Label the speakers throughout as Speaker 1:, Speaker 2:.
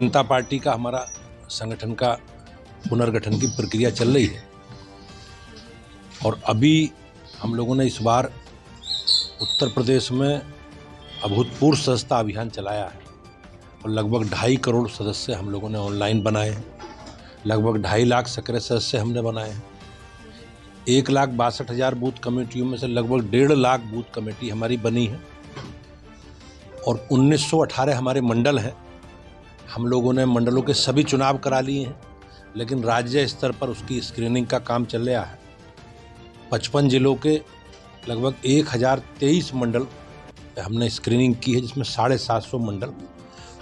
Speaker 1: जनता party का हमारा संगठन का पुनर्गठन की प्रक्रिया चल रही है और अभी हम लोगों ने इस बार उत्तर प्रदेश में अभूतपूर्व सदस्यता अभियान चलाया है और लगभग 2.5 करोड़ सदस्य हम लोगों ने ऑनलाइन बनाए हैं। लगभग 2.5 लाख सक्रिय सदस्य हमने बनाए हैं। 1,62,000 बूथ कमेटियों में से लगभग 1.5 लाख बूथ कमेटी हमारी बनी है और 1918 हमारे मंडल हैं। हम लोगों ने मंडलों के सभी चुनाव करा लिए हैं, लेकिन राज्य स्तर पर उसकी स्क्रीनिंग का काम चल रहा है। 55 जिलों के लगभग 1023 मंडल हमने स्क्रीनिंग की है, जिसमें 750 मंडल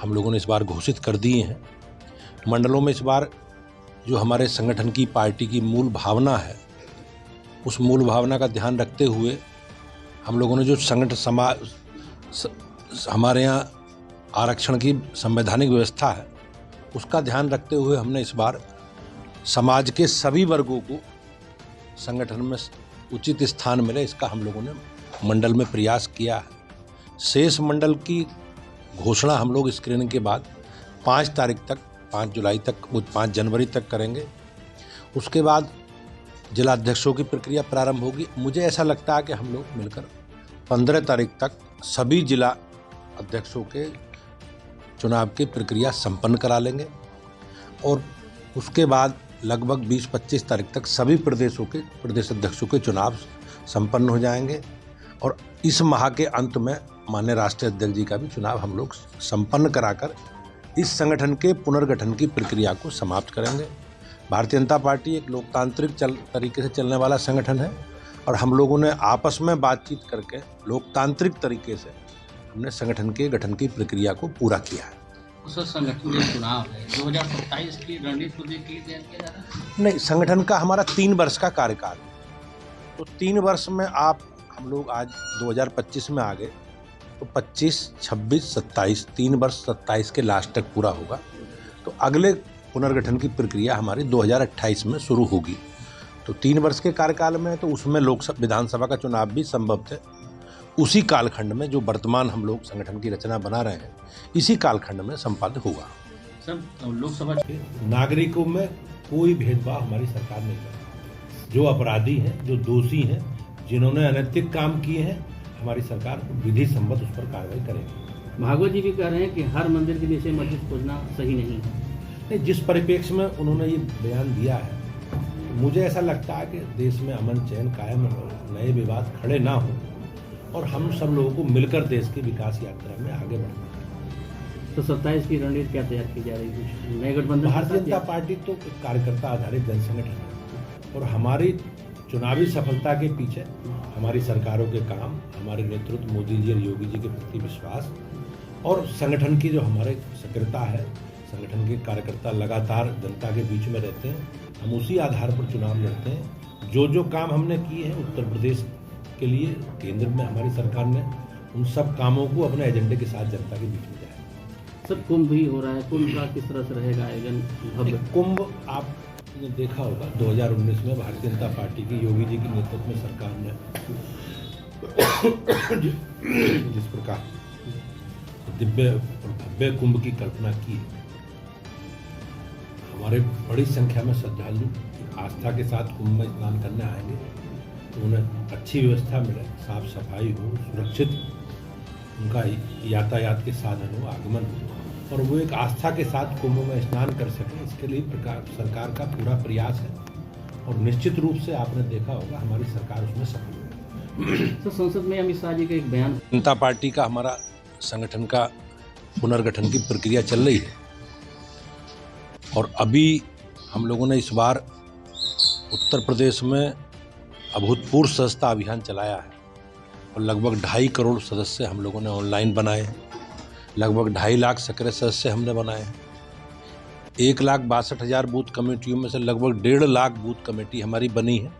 Speaker 1: हम लोगों ने इस बार घोषित कर दिए हैं। मंडलों में इस बार जो हमारे संगठन की पार्टी की मूल भावना है, उस मूल भावना का ध्यान रखते हुए हम लोगों ने जो संगठन हमारे यहाँ आरक्षण की संवैधानिक व्यवस्था है, उसका ध्यान रखते हुए हमने इस बार समाज के सभी वर्गों को संगठन में उचित स्थान मिले, इसका हम लोगों ने मंडल में प्रयास किया है। शेष मंडल की घोषणा हम लोग स्क्रीनिंग के बाद 5 तारीख तक, 5 जुलाई तक, 5 जनवरी तक करेंगे। उसके बाद जिलाध्यक्षों की प्रक्रिया प्रारंभ होगी। मुझे ऐसा लगता है कि हम लोग मिलकर 15 तारीख तक सभी जिला अध्यक्षों के चुनाव की प्रक्रिया संपन्न करा लेंगे और उसके बाद लगभग 20-25 तारीख तक सभी प्रदेशों के प्रदेश अध्यक्षों के चुनाव संपन्न हो जाएंगे और इस माह के अंत में माननीय राष्ट्रीय अध्यक्ष जी का भी चुनाव हम लोग संपन्न कराकर इस संगठन के पुनर्गठन की प्रक्रिया को समाप्त करेंगे। भारतीय जनता पार्टी एक लोकतांत्रिक तरीके से चलने वाला संगठन है और हम लोगों ने आपस में बातचीत करके लोकतांत्रिक तरीके से हमने संगठन के गठन की प्रक्रिया को पूरा किया है।
Speaker 2: उस संगठन के चुनाव है 2027 की रणनीति को लेकर तैयार किया जा रहा है?
Speaker 1: नहीं, संगठन का हमारा 3 वर्ष का कार्यकाल है, तो 3 वर्ष में हम लोग आज 2025 में आ गए, तो 25, 26, 27 3 वर्ष 27 के लास्ट तक पूरा होगा। तो अगले पुनर्गठन की प्रक्रिया हमारी 2028 में शुरू होगी। तो 3 वर्ष के कार्यकाल में, तो उसमें लोकसभा विधानसभा का चुनाव भी संभव थे। उसी कालखंड में जो वर्तमान हम लोग संगठन की रचना बना रहे हैं, इसी कालखंड में संपादित होगा।
Speaker 2: सर, लोकसभा
Speaker 1: नागरिकों में कोई भेदभाव हमारी सरकार नहीं करती। जो अपराधी हैं, जो दोषी हैं, जिन्होंने अनैतिक काम किए हैं, हमारी सरकार विधि सम्मत उस पर कार्रवाई करेगी।
Speaker 2: भागवत जी भी कह रहे हैं कि हर मंदिर के नीचे मस्जिद खोजना सही नहीं है।
Speaker 1: नहीं, जिस परिप्रेक्ष्य में उन्होंने ये बयान दिया है, मुझे ऐसा लगता है कि देश में अमन चैन कायम हो, नए विवाद खड़े ना हो और हम सब लोगों को मिलकर देश की विकास यात्रा में आगे बढ़ना है।
Speaker 2: तो 27 की रणनीति क्या तैयार की जा रही है? नए गठबंधन
Speaker 1: भारतीय जनता पार्टी तो कार्यकर्ता आधारित जन संगठन है और हमारी चुनावी सफलता के पीछे हमारी सरकारों के काम, हमारे नेतृत्व मोदी जी और योगी जी के प्रति विश्वास और संगठन की जो हमारे सक्रियता है, संगठन के कार्यकर्ता लगातार जनता के बीच में रहते हैं, हम उसी आधार पर चुनाव लड़ते हैं। जो काम हमने किए हैं उत्तर प्रदेश के लिए केंद्र में हमारी सरकार ने, उन सब कामों को अपने एजेंडे के साथ जनता के बीच में जाए।
Speaker 2: सर, कुंभ भी हो रहा है, कुंभ का किस तरह से रहेगा आयोजन?
Speaker 1: कुंभ आपने देखा होगा 2019 में भारतीय जनता पार्टी की योगी जी के नेतृत्व में सरकार ने जिस प्रकार दिव्य और भव्य कुंभ की कल्पना की है, हमारे बड़ी संख्या में श्रद्धालु आस्था के साथ कुंभ में स्नान करने आएंगे, तो उन्हें अच्छी व्यवस्था मिले, साफ सफाई हो, सुरक्षित उनका यातायात के साधन हो, आगमन हो और वो एक आस्था के साथ कुंभ में स्नान कर सकें। इसके लिए सरकार का पूरा प्रयास है और निश्चित रूप से आपने देखा होगा हमारी सरकार उसमें सफल है।
Speaker 2: तो संसद में अमित शाह जी का एक बयान,
Speaker 1: जनता पार्टी का हमारा संगठन का पुनर्गठन की प्रक्रिया चल रही है और अभी हम लोगों ने इस बार उत्तर प्रदेश में अभूतपूर्व सदस्यता अभियान चलाया है और लगभग 2.5 करोड़ सदस्य हम लोगों ने ऑनलाइन बनाए हैं। लगभग 2.5 लाख सक्रिय सदस्य हमने बनाए हैं। 1,62,000 बूथ कमेटियों में से लगभग 1.5 लाख बूथ कमेटी हमारी बनी है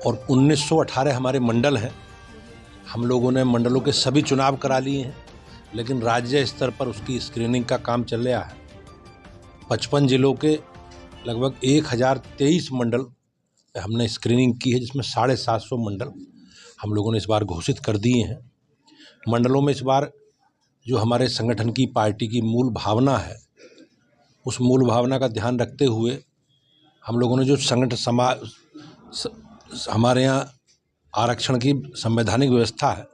Speaker 1: और 1918 हमारे मंडल हैं। हम लोगों ने मंडलों के सभी चुनाव करा लिए हैं, लेकिन राज्य स्तर पर उसकी स्क्रीनिंग का काम चल रहा है। 55 जिलों के लगभग 1023 मंडल हमने स्क्रीनिंग की है, जिसमें 750 मंडल हम लोगों ने इस बार घोषित कर दिए हैं। मंडलों में इस बार जो हमारे संगठन की पार्टी की मूल भावना है, उस मूल भावना का ध्यान रखते हुए हम लोगों ने जो हमारे यहाँ आरक्षण की संवैधानिक व्यवस्था है,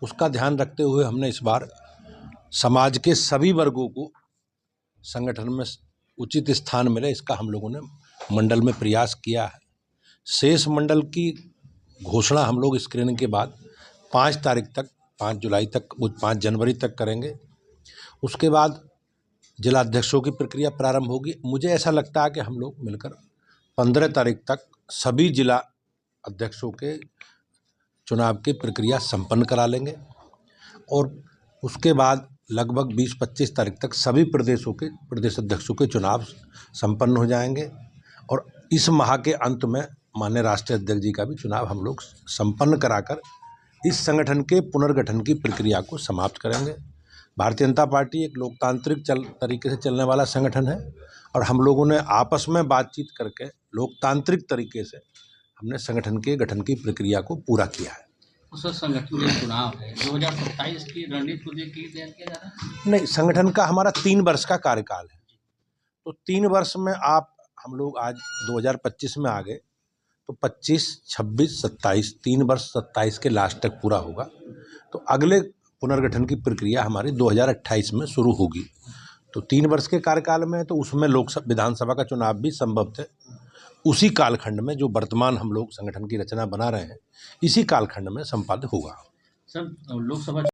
Speaker 1: उसका ध्यान रखते हुए हमने इस बार समाज के सभी वर्गों को संगठन में उचित स्थान मिले, इसका हम लोगों ने मंडल में प्रयास किया है। शेष मंडल की घोषणा हम लोग स्क्रीनिंग के बाद 5 तारीख तक, 5 जुलाई तक, 5 जनवरी तक करेंगे। उसके बाद जिला अध्यक्षों की प्रक्रिया प्रारंभ होगी। मुझे ऐसा लगता है कि हम लोग मिलकर 15 तारीख तक सभी जिला अध्यक्षों के चुनाव की प्रक्रिया संपन्न करा लेंगे और उसके बाद लगभग 20-25 तारीख तक सभी प्रदेशों के प्रदेश अध्यक्षों के चुनाव संपन्न हो जाएंगे और इस माह के अंत में माननीय राष्ट्रीय अध्यक्ष जी का भी चुनाव हम लोग संपन्न कराकर इस संगठन के पुनर्गठन की प्रक्रिया को समाप्त करेंगे। भारतीय जनता पार्टी एक लोकतांत्रिक तरीके से चलने वाला संगठन है और हम लोगों ने आपस में बातचीत करके लोकतांत्रिक तरीके से हमने संगठन के गठन की प्रक्रिया को पूरा किया है।
Speaker 2: उस संगठन के चुनाव है 2027 की रणनीति को लेकर किया जा रहा है?
Speaker 1: नहीं, संगठन का हमारा 3 वर्ष का कार्यकाल है, तो 3 वर्ष में हम लोग आज 2025 में आ गए, तो 25, 26, 27 3 वर्ष 27 के लास्ट तक पूरा होगा। तो अगले पुनर्गठन की प्रक्रिया हमारी 2028 में शुरू होगी। तो 3 वर्ष के कार्यकाल में, तो उसमें विधानसभा का चुनाव भी संभवतः उसी कालखंड में, जो वर्तमान हम लोग संगठन की रचना बना रहे हैं, इसी कालखंड में संपादित होगा।
Speaker 2: सर, लोकसभा